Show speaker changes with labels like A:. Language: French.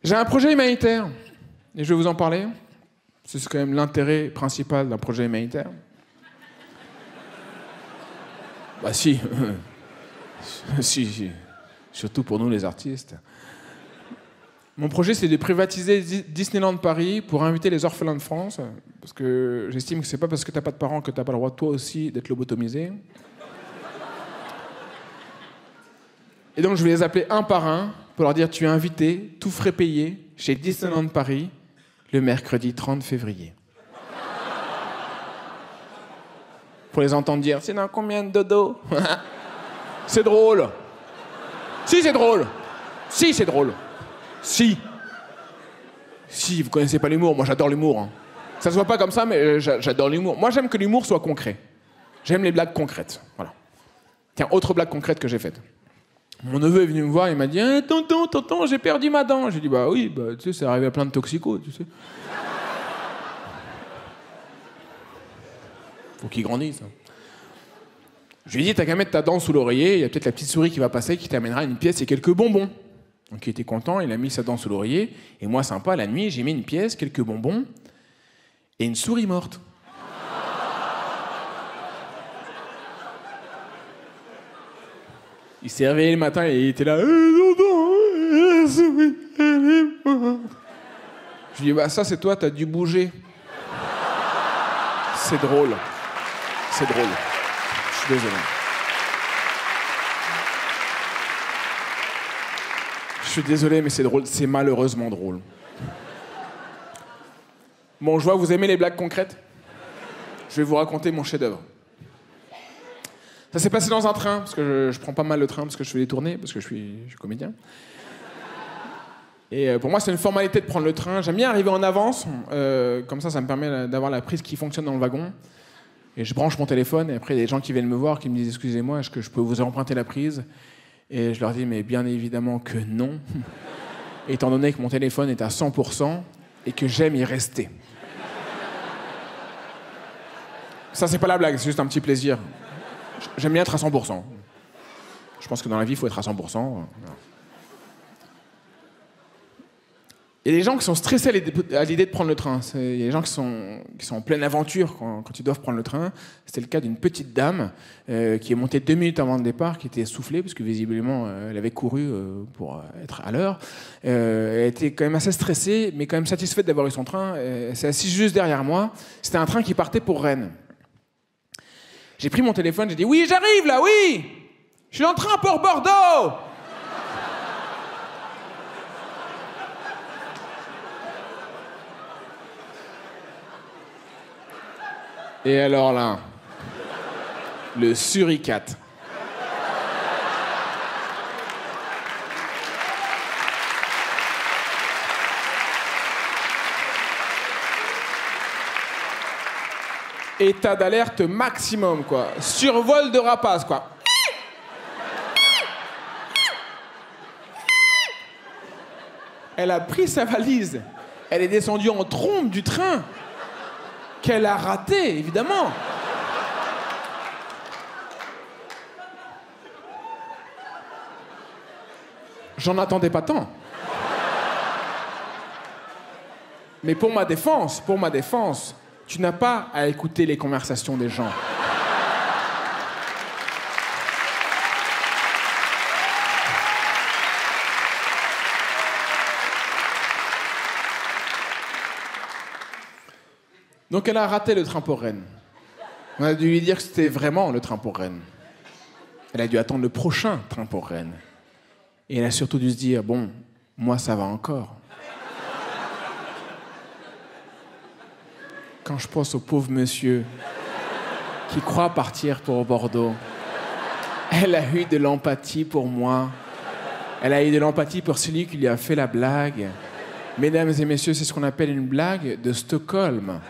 A: J'ai un projet humanitaire et je vais vous en parler. C'est quand même l'intérêt principal d'un projet humanitaire. Bah si. si. Surtout pour nous les artistes. Mon projet, c'est de privatiser Disneyland Paris pour inviter les orphelins de France. Parce que j'estime que c'est pas parce que t'as pas de parents que t'as pas le droit, toi aussi, d'être lobotomisé. Et donc, je vais les appeler un par un pour leur dire « Tu es invité, tout frais payé, chez Disneyland Paris, le mercredi 30 février. » Pour les entendre dire « C'est dans combien de dodo ?» C'est drôle. Si, c'est drôle. Si, c'est drôle. Si. Si, vous connaissez pas l'humour. Moi, j'adore l'humour. Hein. Ça se voit pas comme ça, mais j'adore l'humour. Moi, j'aime que l'humour soit concret. J'aime les blagues concrètes. Voilà. Tiens, autre blague concrète que j'ai faite. Mon neveu est venu me voir, il m'a dit « Tonton, j'ai perdu ma dent. » J'ai dit « Bah oui, bah, tu sais, c'est arrivé à plein de toxicos, tu sais. » Faut qu'ils grandissent. Hein. Je lui ai dit « T'as qu'à mettre ta dent sous l'oreiller, il y a peut-être la petite souris qui va passer, qui t'amènera une pièce et quelques bonbons. » Donc il était content, il a mis sa dent sous l'oreiller. Et moi, sympa, la nuit, j'ai mis une pièce, quelques bonbons et une souris morte. Il s'est réveillé le matin et il était là. La souris, elle est morte. Je lui ai dit, bah ça c'est toi, t'as dû bouger. C'est drôle. C'est drôle. Je suis désolé. Je suis désolé, mais c'est drôle. C'est malheureusement drôle. Bon, je vois, vous aimez les blagues concrètes ? Je vais vous raconter mon chef-d'œuvre. Ça s'est passé dans un train, parce que je prends pas mal le train, parce que je fais des tournées, parce que je suis comédien. Et pour moi, c'est une formalité de prendre le train. J'aime bien arriver en avance, comme ça me permet d'avoir la prise qui fonctionne dans le wagon. Et je branche mon téléphone, et après, il y a des gens qui viennent me voir, qui me disent « Excusez-moi, est-ce que je peux vous emprunter la prise ?» Et je leur dis « Mais bien évidemment que non, étant donné que mon téléphone est à 100% et que j'aime y rester. » Ça, c'est pas la blague, c'est juste un petit plaisir. J'aime bien être à 100%. Je pense que dans la vie, il faut être à 100%. Il y a des gens qui sont stressés à l'idée de prendre le train. Il y a des gens qui sont en pleine aventure quand ils doivent prendre le train. C'était le cas d'une petite dame qui est montée 2 minutes avant le départ, qui était essoufflée, parce que visiblement, elle avait couru pour être à l'heure. Elle était quand même assez stressée, mais quand même satisfaite d'avoir eu son train. Elle s'est assise juste derrière moi. C'était un train qui partait pour Rennes. J'ai pris mon téléphone, j'ai dit « Oui, j'arrive là, oui! Je suis en train pour Bordeaux !» Et alors là, le suricate. État d'alerte maximum, quoi. Survol de rapace, quoi. Elle a pris sa valise. Elle est descendue en trombe du train. Qu'elle a raté, évidemment. J'en attendais pas tant. Mais pour ma défense, tu n'as pas à écouter les conversations des gens. Donc elle a raté le train pour Rennes. On a dû lui dire que c'était vraiment le train pour Rennes. Elle a dû attendre le prochain train pour Rennes. Et elle a surtout dû se dire, bon, moi ça va encore. Quand je pense au pauvre monsieur qui croit partir pour Bordeaux, elle a eu de l'empathie pour moi. Elle a eu de l'empathie pour celui qui lui a fait la blague. Mesdames et messieurs, c'est ce qu'on appelle une blague de Stockholm.